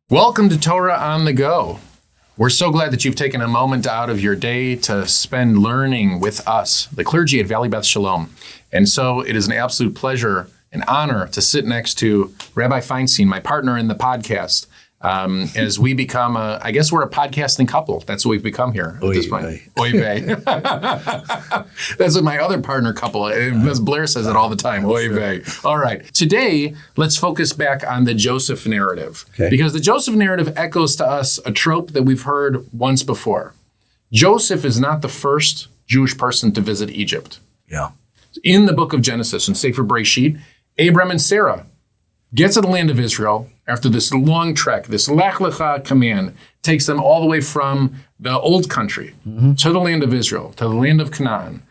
Welcome to Torah on the Go. We're so glad that you've taken a moment out of your day to spend learning with us, the clergy at Valley Beth Shalom. And so it is an absolute pleasure and honor to sit next to Rabbi Feinstein, my partner in the podcast, as we become, I guess we're a podcasting couple. That's what we've become here at this point. Oy vey. That's what my other partner couple, Ms. Blair says it all the time, oy vey. All right. Today, let's focus back on the Joseph narrative. Okay. Because the Joseph narrative echoes to us a trope that we've heard once before. Joseph is not the first Jewish person to visit Egypt. Yeah. In the book of Genesis, in Sefer Bereshit, Abram and Sarah get to the land of Israel after this long trek, this Lech Lecha command takes them all the way from the old country to the land of Israel, to the land of Canaan.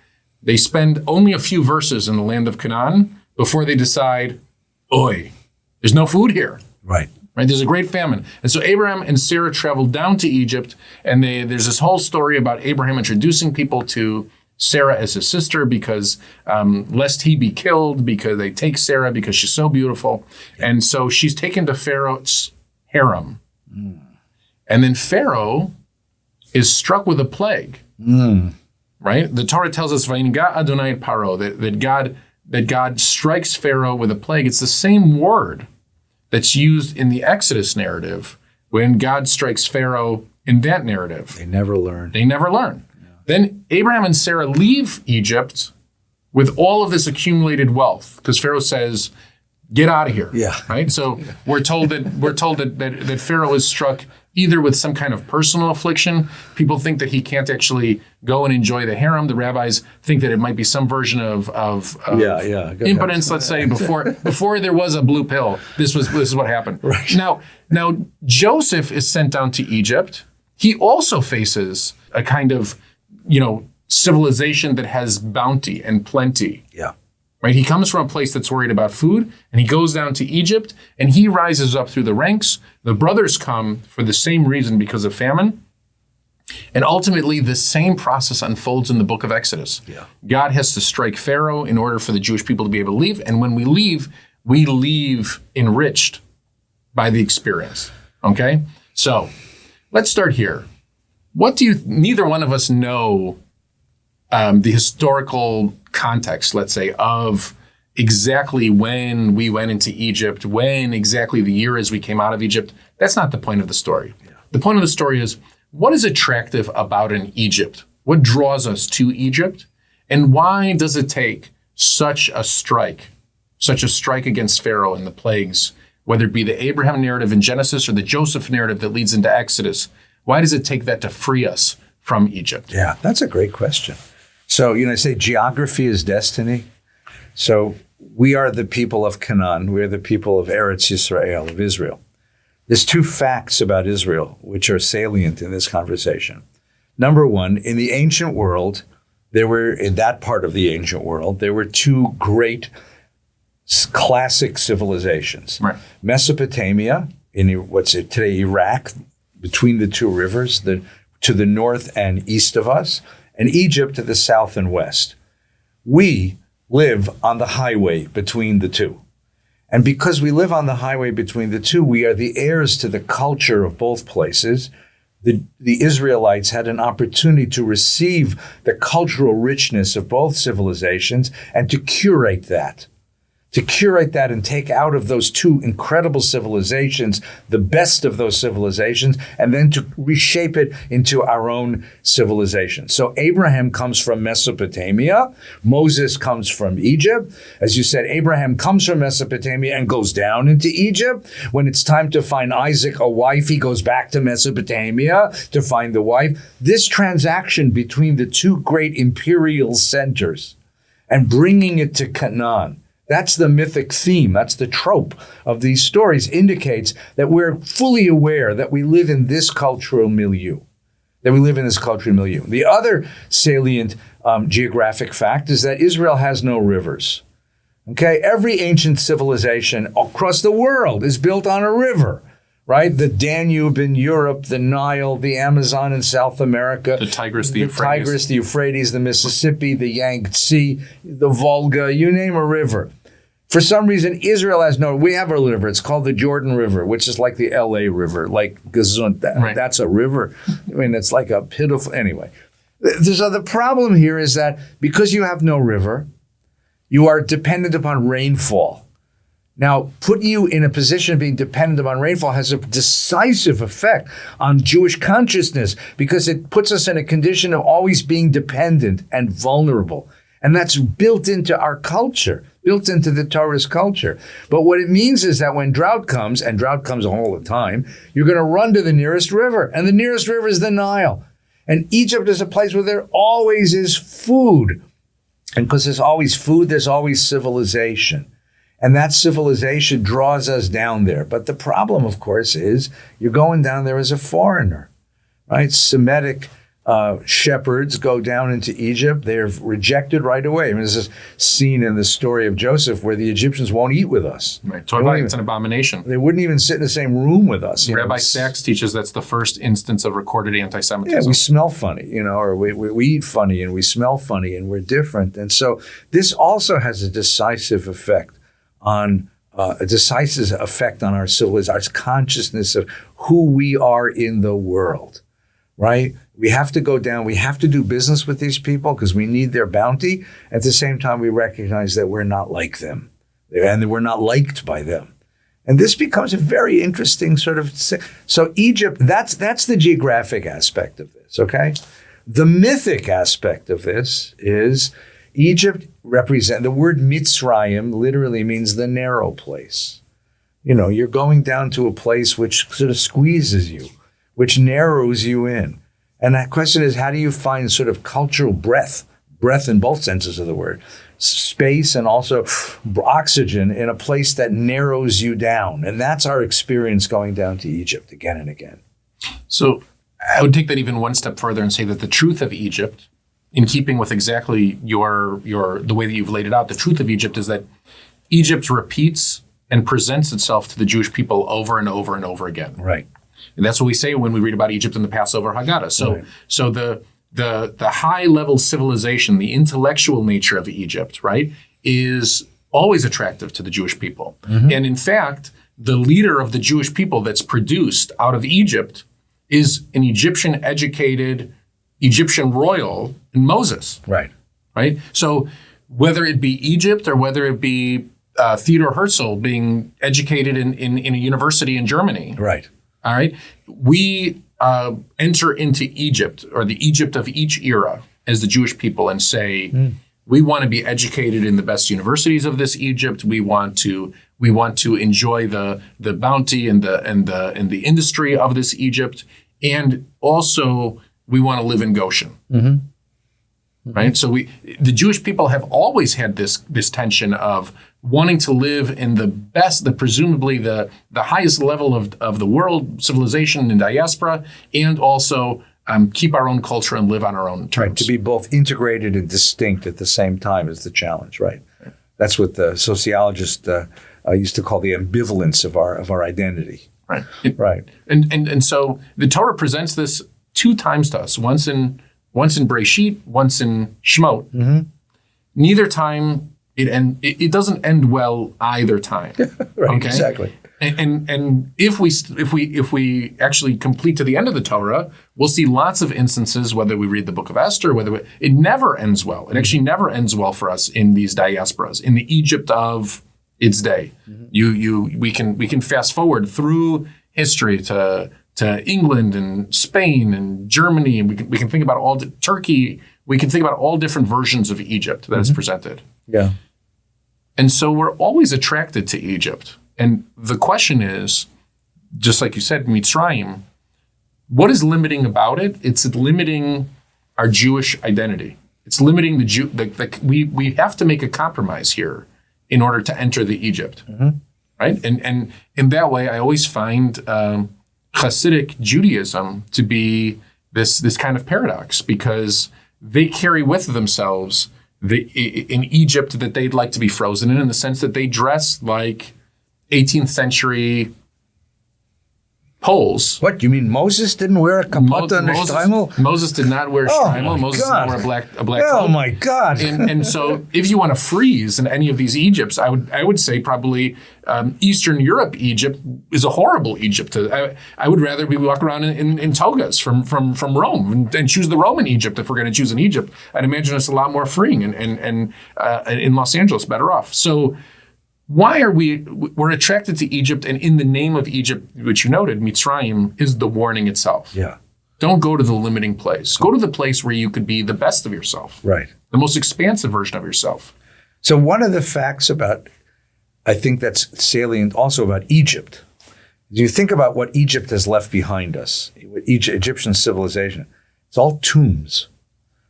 They spend only a few verses in the land of Canaan before they decide, oi, there's no food here. Right. There's a great famine. And so Abraham and Sarah traveled down to Egypt, and there's this whole story about Abraham introducing people to Sarah as his sister because lest he be killed, because they take Sarah because she's so beautiful. And so she's taken to Pharaoh's harem. And then Pharaoh is struck with a plague. Right? The Torah tells us, Vayinga Adonai et Paro, that God strikes Pharaoh with a plague. It's the same word that's used in the Exodus narrative when God strikes Pharaoh in that narrative. They never learn. Then Abraham and Sarah leave Egypt with all of this accumulated wealth because Pharaoh says, "Get out of here." Yeah. Right. So we're told that Pharaoh is struck either with some kind of personal affliction. People think that he can't actually go and enjoy the harem. The rabbis think that it might be some version of impotence. Let's say before there was a blue pill. This is what happened. Right. Now Joseph is sent down to Egypt. He also faces a kind of civilization that has bounty and plenty. Yeah. Right? He comes from a place that's worried about food, and he goes down to Egypt, and he rises up through the ranks. The brothers come for the same reason because of famine. And ultimately, the same process unfolds in the book of Exodus. Yeah. God has to strike Pharaoh in order for the Jewish people to be able to leave. And when we leave enriched by the experience. Okay? So let's start here. Neither one of us know the historical context, let's say, of exactly when we went into Egypt, when exactly the year is we came out of Egypt. That's not the point of the story. Yeah. The point of the story is, what is attractive about an Egypt? What draws us to Egypt? And why does it take such a strike against Pharaoh and the plagues, whether it be the Abraham narrative in Genesis or the Joseph narrative that leads into Exodus? Why does it take that to free us from Egypt? Yeah, that's a great question. So, I say geography is destiny. So we are the people of Canaan. We're the people of Eretz Yisrael, of Israel. There's two facts about Israel which are salient in this conversation. Number one, in the ancient world, in that part of the ancient world, there were two great classic civilizations. Right. Mesopotamia, in what's today Iraq, between the two rivers, to the north and east of us, and Egypt to the south and west. We live on the highway between the two. And because we live on the highway between the two, we are the heirs to the culture of both places. The Israelites had an opportunity to receive the cultural richness of both civilizations and to curate that and take out of those two incredible civilizations the best of those civilizations, and then to reshape it into our own civilization. So Abraham comes from Mesopotamia. Moses comes from Egypt. As you said, Abraham comes from Mesopotamia and goes down into Egypt. When it's time to find Isaac a wife, he goes back to Mesopotamia to find the wife. This transaction between the two great imperial centers and bringing it to Canaan, that's the mythic theme, that's the trope of these stories, indicates that we're fully aware that we live in this cultural milieu. The other salient geographic fact is that Israel has no rivers. Okay, every ancient civilization across the world is built on a river. right? The Danube in Europe, the Nile, the Amazon in South America. The Tigris, the Euphrates. Tigris, the Euphrates, the Mississippi, the Yangtze, the Volga, you name a river. For some reason, Israel has no, we have a river. It's called the Jordan River, which is like the LA River, like Gesund. Right. That's a river. I mean, it's like a pitiful, anyway. So the problem here is that because you have no river, you are dependent upon rainfall. Now, putting you in a position of being dependent upon rainfall has a decisive effect on Jewish consciousness because it puts us in a condition of always being dependent and vulnerable. And that's built into our culture, built into the Torah's culture. But what it means is that when drought comes, and drought comes all the time, you're going to run to the nearest river. And the nearest river is the Nile. And Egypt is a place where there always is food. And because there's always food, there's always civilization. And that civilization draws us down there. But the problem, of course, is you're going down there as a foreigner, right? Semitic shepherds go down into Egypt. They're rejected right away. I mean, there's this scene in the story of Joseph where the Egyptians won't eat with us. Right. Torah, it's an abomination. They wouldn't even sit in the same room with us. Rabbi Sachs teaches that's the first instance of recorded anti-Semitism. Yeah, we smell funny, or we eat funny and we smell funny and we're different. And so this also has a decisive effect on our civilization, our consciousness of who we are in the world. Right? We have to go down. We have to do business with these people because we need their bounty. At the same time, we recognize that we're not like them and that we're not liked by them. And this becomes a very interesting sort of. So Egypt, that's the geographic aspect of this. Okay. The mythic aspect of this is Egypt the word Mitzrayim literally means the narrow place. You're going down to a place which sort of squeezes you, which narrows you in. And that question is, how do you find sort of cultural breadth in both senses of the word, space and also oxygen in a place that narrows you down? And that's our experience going down to Egypt again and again. So I would take that even one step further and say that the truth of Egypt, in keeping with exactly the way that you've laid it out, the truth of Egypt is that Egypt repeats and presents itself to the Jewish people over and over and over again. Right. And that's what we say when we read about Egypt in the Passover Haggadah. So, right. So the high level civilization, the intellectual nature of Egypt, right, is always attractive to the Jewish people. Mm-hmm. And in fact, the leader of the Jewish people that's produced out of Egypt is an Egyptian educated Egyptian royal in Moses. Right. Right. So whether it be Egypt or whether it be Theodor Herzl being educated in a university in Germany. Right. All right. We enter into Egypt or the Egypt of each era as the Jewish people and say, we want to be educated in the best universities of this Egypt. We want to enjoy the bounty and the industry of this Egypt. And also we want to live in Goshen. Mm-hmm. Right. So the Jewish people have always had this tension of wanting to live in the best, presumably the highest level of the world, civilization and diaspora, and also keep our own culture and live on our own terms. Right, to be both integrated and distinct at the same time is the challenge, right? That's what the sociologists used to call the ambivalence of our identity. Right. Right. And so the Torah presents this two times to us, once in Breshit, once in Shemot. Mm-hmm. Neither time it doesn't end well either time. Right, okay? Exactly. And if we actually complete to the end of the Torah, we'll see lots of instances, whether we read the book of Esther, it never ends well. It actually never ends well for us in these diasporas, in the Egypt of its day. Mm-hmm. We can fast forward through history to England and Spain and Germany, and we can think about Turkey. We can think about all different versions of Egypt that is presented. Yeah. And so we're always attracted to Egypt. And the question is, just like you said, Mitzrayim, what is limiting about it? It's limiting our Jewish identity. It's limiting the Jew. We have to make a compromise here in order to enter the Egypt, right? And in that way, I always find Hasidic Judaism to be this kind of paradox, because they carry with themselves in Egypt that they'd like to be frozen in the sense that they dress like 18th century poles. What, you mean Moses didn't wear a kapot on his shtreimel? Moses did not wear a shtreimel. Moses did not wear a black Oh cloak. my God. And so if you want to freeze in any of these Egypts, I would say probably Eastern Europe Egypt is a horrible Egypt. I would rather we walk around in togas from Rome and choose the Roman Egypt if we're going to choose an Egypt. I'd imagine it's a lot more freeing and in Los Angeles better off. So why are we're attracted to Egypt, and in the name of Egypt, which you noted, Mitzrayim is the warning itself. Yeah. Don't go to the limiting place. Go to the place where you could be the best of yourself. Right. The most expansive version of yourself. So one of the facts about, I think that's salient also about Egypt, you think about what Egypt has left behind us, Egyptian civilization. It's all tombs.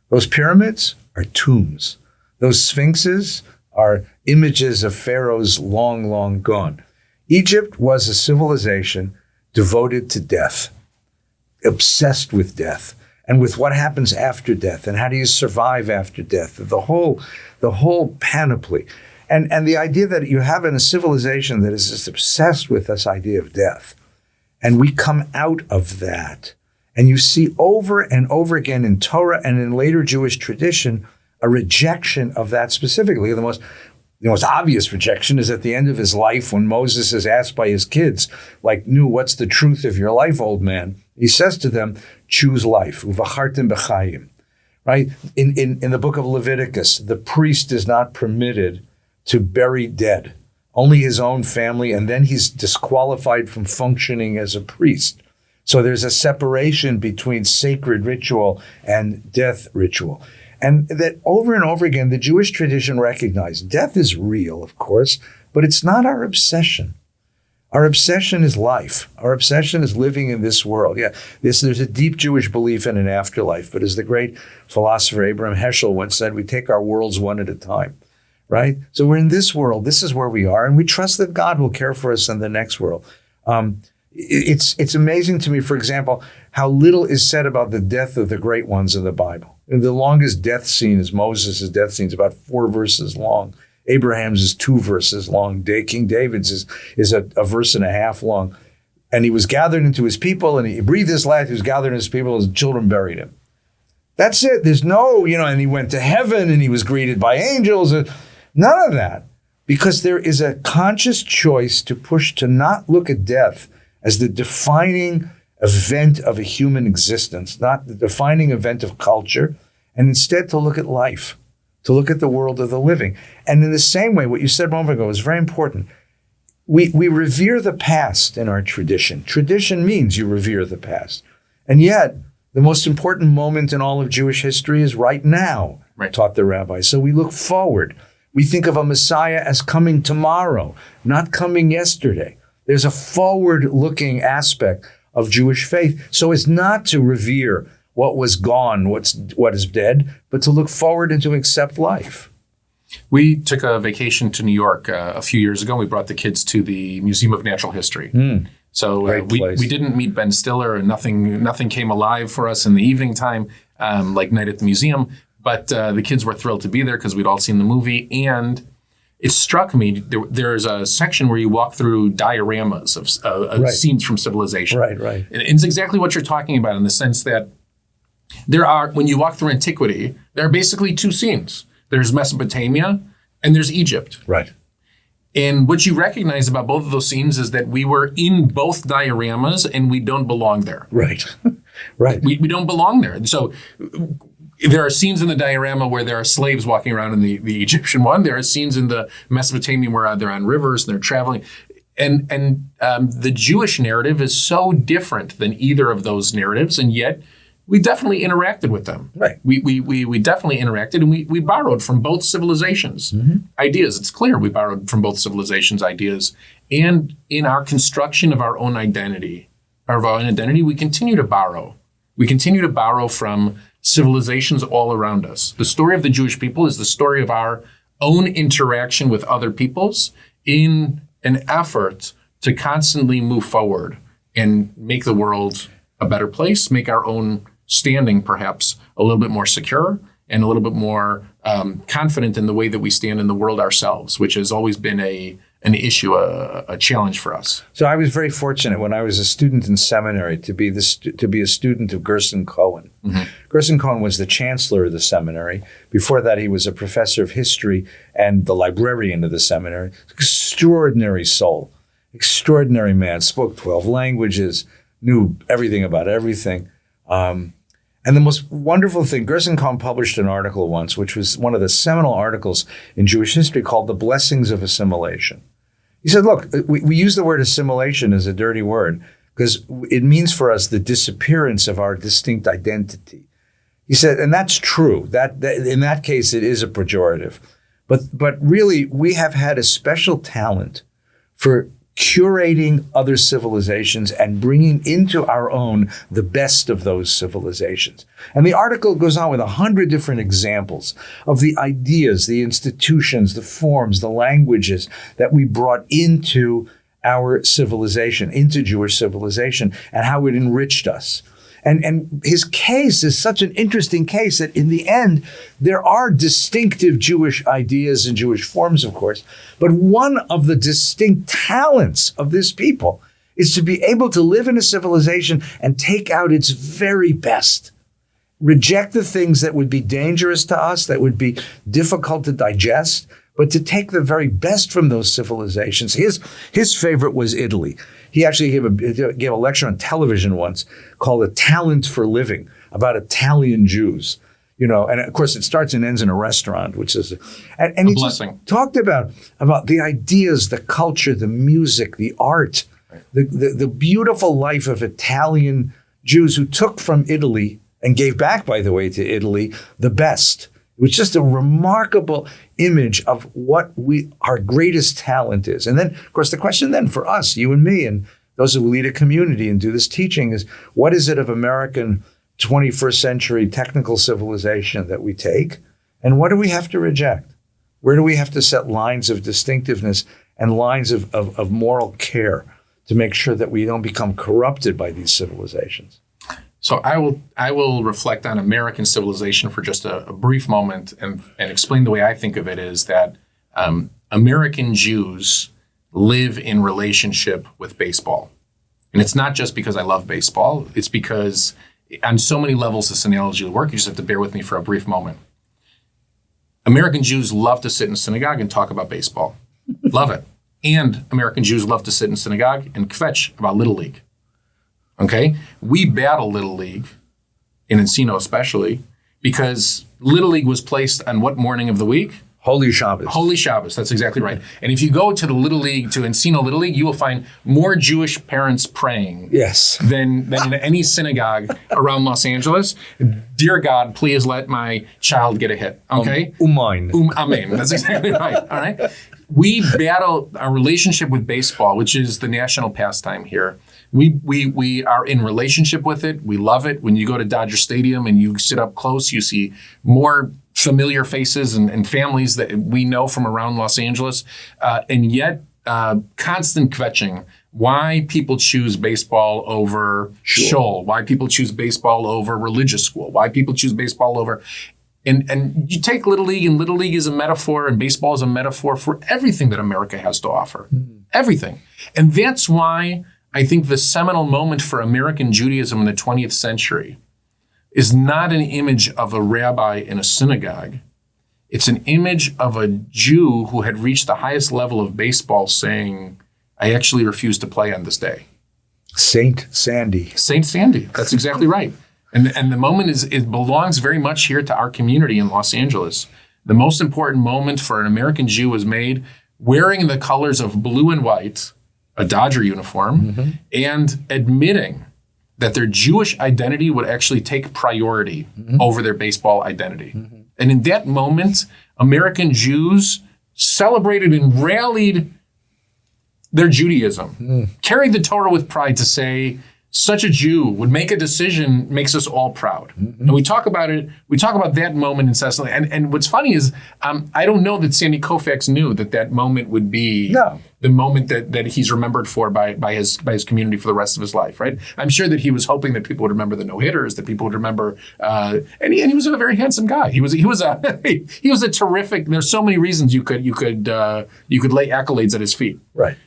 Those pyramids are tombs. Those sphinxes are images of pharaohs long, long gone. Egypt was a civilization devoted to death, obsessed with death, and with what happens after death, and how do you survive after death, the whole panoply. And the idea that you have in a civilization that is just obsessed with this idea of death, and we come out of that, and you see over and over again in Torah and in later Jewish tradition a rejection of that specifically. The most obvious rejection is at the end of his life when Moses is asked by his kids, like, "Nu, what's the truth of your life, old man?" He says to them, "Choose life, uvachartem b'chayim." Right? In the book of Leviticus, the priest is not permitted to bury dead, only his own family, and then he's disqualified from functioning as a priest. So there's a separation between sacred ritual and death ritual. And that over and over again, the Jewish tradition recognized death is real, of course, but it's not our obsession. Our obsession is life. Our obsession is living in this world. Yeah, there's a deep Jewish belief in an afterlife, but as the great philosopher Abraham Heschel once said, we take our worlds one at a time, right? So we're in this world. This is where we are, and we trust that God will care for us in the next world. It's amazing to me, for example, how little is said about the death of the great ones in the Bible. And the longest death scene is Moses' death scene. It's about 4 verses long. Abraham's is 2 verses long. King David's is a verse and a half long. And he was gathered into his people, and he breathed his last. He was gathered into his people, his children buried him. That's it. There's no, and he went to heaven, and he was greeted by angels. None of that. Because there is a conscious choice to push to not look at death as the defining event of a human existence, not the defining event of culture, and instead to look at life, to look at the world of the living. And in the same way, what you said a moment ago is very important. We revere the past in our tradition. Tradition means you revere the past. And yet, the most important moment in all of Jewish history is right now, right, taught the rabbis. So we look forward. We think of a Messiah as coming tomorrow, not coming yesterday. There's a forward-looking aspect of Jewish faith. So it's not to revere what was gone, what is dead, but to look forward and to accept life. We took a vacation to New York a few years ago. We brought the kids to the Museum of Natural History. So we didn't meet Ben Stiller, and nothing came alive for us in the evening time, like Night at the Museum. But the kids were thrilled to be there because we'd all seen the movie. And it struck me, there's a section where you walk through dioramas of scenes from civilization. Right. And it's exactly what you're talking about in the sense that when you walk through antiquity, there are basically 2 scenes. There's Mesopotamia and there's Egypt. Right. And what you recognize about both of those scenes is that we were in both dioramas and we don't belong there. Right. Right. We don't belong there. So there are scenes in the diorama where there are slaves walking around in the Egyptian one. There are scenes in the Mesopotamian where they're on rivers and they're traveling. And the Jewish narrative is so different than either of those narratives, and yet we definitely interacted with them. Right. We definitely interacted, and we borrowed from both civilizations ideas. It's clear we borrowed from both civilizations ideas. And in our construction of our own identity, we continue to borrow. We continue to borrow from civilizations all around us. The story of the Jewish people is the story of our own interaction with other peoples in an effort to constantly move forward and make the world a better place, make our own standing perhaps a little bit more secure and a little bit more confident in the way that we stand in the world ourselves, which has always been an issue, a challenge for us. So I was very fortunate when I was a student in seminary to be a student of Gerson Cohen. Mm-hmm. Gerson Cohen was the chancellor of the seminary. Before that, he was a professor of history and the librarian of the seminary. Extraordinary soul, extraordinary man. Spoke 12 languages, knew everything about everything. And the most wonderful thing, Gerson Cohen published an article once, which was one of the seminal articles in Jewish history called The Blessings of Assimilation. He said, look, we use the word assimilation as a dirty word because it means for us the disappearance of our distinct identity. He said, and that's true. That in that case, it is a pejorative. But really, we have had a special talent for curating other civilizations and bringing into our own the best of those civilizations. And the article goes on with 100 different examples of the ideas, the institutions, the forms, the languages that we brought into our civilization, into Jewish civilization, and how it enriched us. And his case is such an interesting case that in the end, there are distinctive Jewish ideas and Jewish forms, of course, but one of the distinct talents of this people is to be able to live in a civilization and take out its very best, reject the things that would be dangerous to us, that would be difficult to digest, but to take the very best from those civilizations. His favorite was Italy. He actually gave a lecture on television once called A Talent for Living about Italian Jews. And of course it starts and ends in a restaurant, which is and he blessing. Just talked about the ideas, the culture, the music, the art, right. the beautiful life of Italian Jews who took from Italy and gave back, by the way, to Italy the best. It was just a remarkable image of what our greatest talent is. And then, of course, the question then for us, you and me, and those who lead a community and do this teaching is, what is it of American 21st century technical civilization that we take? And what do we have to reject? Where do we have to set lines of distinctiveness and lines of moral care to make sure that we don't become corrupted by these civilizations? So I will reflect on American civilization for just a brief moment and explain the way I think of it is that American Jews live in relationship with baseball. And it's not just because I love baseball. It's because on so many levels this analogy will work. You just have to bear with me for a brief moment. American Jews love to sit in synagogue and talk about baseball. Love it. And American Jews love to sit in synagogue and kvetch about Little League. Okay, we battle Little League, in Encino especially, because Little League was placed on what morning of the week? Holy Shabbos. Holy Shabbos, that's exactly right. And if you go to the Little League, to Encino Little League, you will find more Jewish parents praying than in any synagogue around Los Angeles. Dear God, please let my child get a hit, okay? Amen. Amen, that's exactly right, all right? We battle our relationship with baseball, which is the national pastime here. We are in relationship with it. We love it. When you go to Dodger Stadium and you sit up close, you see more familiar faces and families that we know from around Los Angeles. And yet, constant kvetching. Why people choose baseball over shul. Why people choose baseball over religious school. Why people choose baseball over... And you take Little League, and Little League is a metaphor, and baseball is a metaphor for everything that America has to offer. Mm-hmm. Everything. And that's why I think the seminal moment for American Judaism in the 20th century is not an image of a rabbi in a synagogue. It's an image of a Jew who had reached the highest level of baseball saying, I actually refuse to play on this day. Saint Sandy. Saint Sandy. That's exactly right. And the moment it belongs very much here to our community in Los Angeles. The most important moment for an American Jew was made wearing the colors of blue and white, a Dodger uniform, and admitting that their Jewish identity would actually take priority over their baseball identity. And in that moment, American Jews celebrated and rallied their Judaism, carried the Torah with pride to say, such a Jew would make a decision makes us all proud. And we talk about it. We talk about that moment incessantly. And what's funny is I don't know that Sandy Koufax knew that moment would be the moment that he's remembered for by his community for the rest of his life, right? I'm sure that he was hoping that people would remember the no-hitters, that people would remember, and he was a very handsome guy. He was a terrific. There's so many reasons you could lay accolades at his feet, right?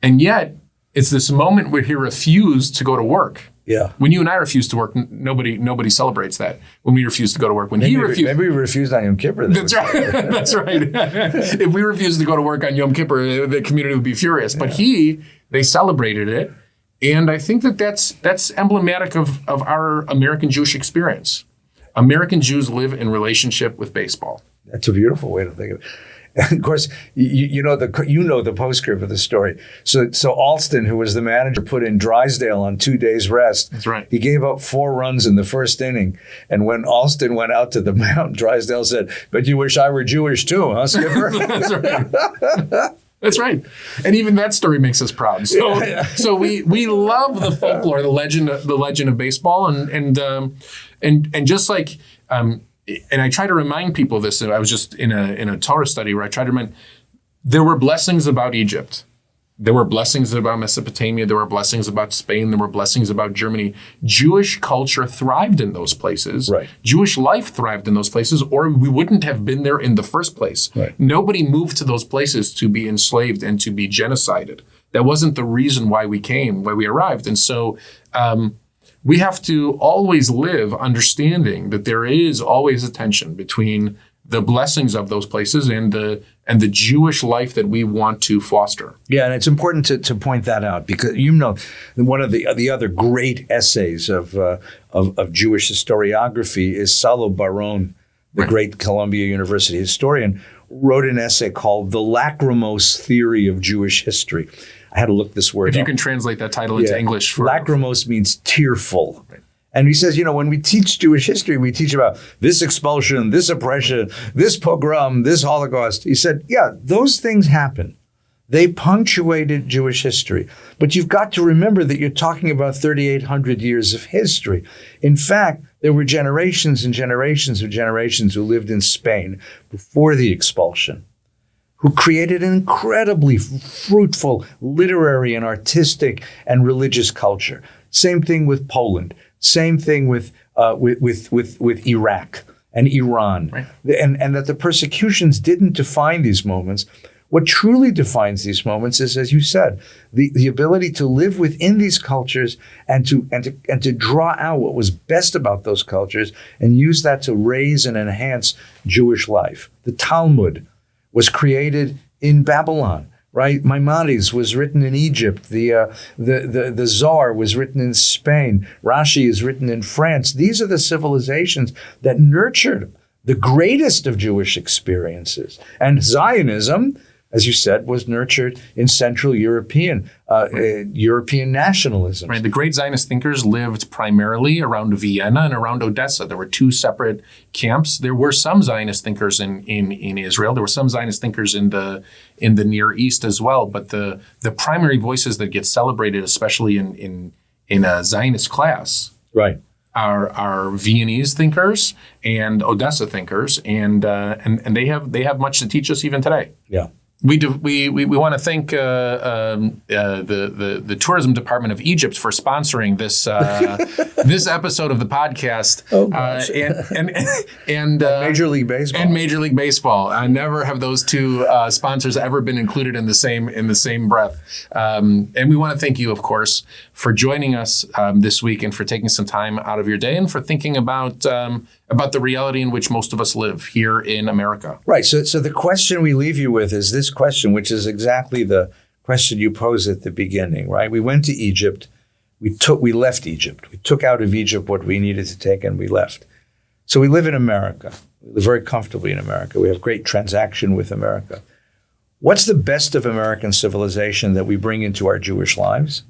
And yet, it's this moment where he refused to go to work. Yeah. When you and I refuse to work, nobody celebrates that. When we refuse to go to work, maybe we refused on Yom Kippur. That's right. That's right. If we refused to go to work on Yom Kippur, the community would be furious. But they celebrated it, and I think that's emblematic of our American Jewish experience. American Jews live in relationship with baseball. That's a beautiful way to think of it. And of course, you know the postscript of the story. So Alston, who was the manager, put in Drysdale on 2 days rest. That's right. He gave up 4 runs in the first inning. And when Alston went out to the mound, Drysdale said, "Bet you wish I were Jewish too, huh, Skipper?" That's right. That's right. And even that story makes us proud. So we love the folklore, the legend of baseball, and just like. And I try to remind people of this. I was just in a Torah study where I tried to remind, there were blessings about Egypt. There were blessings about Mesopotamia. There were blessings about Spain. There were blessings about Germany. Jewish culture thrived in those places. Right. Jewish life thrived in those places, or we wouldn't have been there in the first place. Right. Nobody moved to those places to be enslaved and to be genocided. That wasn't the reason why we arrived. And so, we have to always live understanding that there is always a tension between the blessings of those places and the Jewish life that we want to foster. Yeah, and it's important to point that out because one of the other great essays of Jewish historiography is Salo Baron, the great Columbia University historian, wrote an essay called "The Lachrymose Theory of Jewish History." I had to look this word up. If you can translate that title into English. Lachrymose means tearful. Right. And he says, when we teach Jewish history, we teach about this expulsion, this oppression, this pogrom, this Holocaust. He said, those things happen. They punctuated Jewish history. But you've got to remember that you're talking about 3,800 years of history. In fact, there were generations and generations of generations who lived in Spain before the expulsion, who created an incredibly fruitful literary and artistic and religious culture. Same thing with Poland. Same thing with Iraq and Iran. Right. And that the persecutions didn't define these moments. What truly defines these moments is, as you said, the ability to live within these cultures and to draw out what was best about those cultures and use that to raise and enhance Jewish life. The Talmud was created in Babylon, right? Maimonides was written in Egypt. The Zohar was written in Spain. Rashi is written in France. These are the civilizations that nurtured the greatest of Jewish experiences. And Zionism, as you said, was nurtured in Central European nationalism. Right. The great Zionist thinkers lived primarily around Vienna and around Odessa. There were 2 separate camps. There were some Zionist thinkers in Israel. There were some Zionist thinkers in the Near East as well. But the primary voices that get celebrated, especially in a Zionist class, right, are Viennese thinkers and Odessa thinkers, and they have much to teach us even today. Yeah. We want to thank the tourism department of Egypt for sponsoring this this episode of the podcast. Oh, gosh. And Major League Baseball. And Major League Baseball. Never have those 2 sponsors ever been included in the same breath. And we want to thank you, of course, for joining us this week and for taking some time out of your day and for thinking about the reality in which most of us live here in America. Right. So the question we leave you with is this question, which is exactly the question you posed at the beginning, right? We went to Egypt. We left Egypt. We took out of Egypt what we needed to take and we left. So we live in America. We live very comfortably in America. We have great transaction with America. What's the best of American civilization that we bring into our Jewish lives?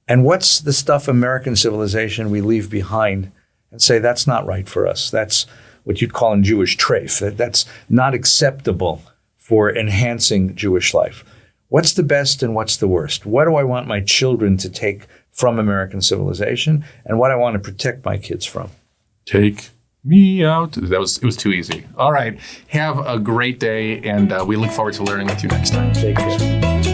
And what's the stuff American civilization we leave behind and say that's not right for us? That's what you'd call in Jewish treif. That's not acceptable for enhancing Jewish life. What's the best and what's the worst? What do I want my children to take from American civilization and what I want to protect my kids from. Take me out. It was too easy. All right. Have a great day, and we look forward to learning with you next time. Take care.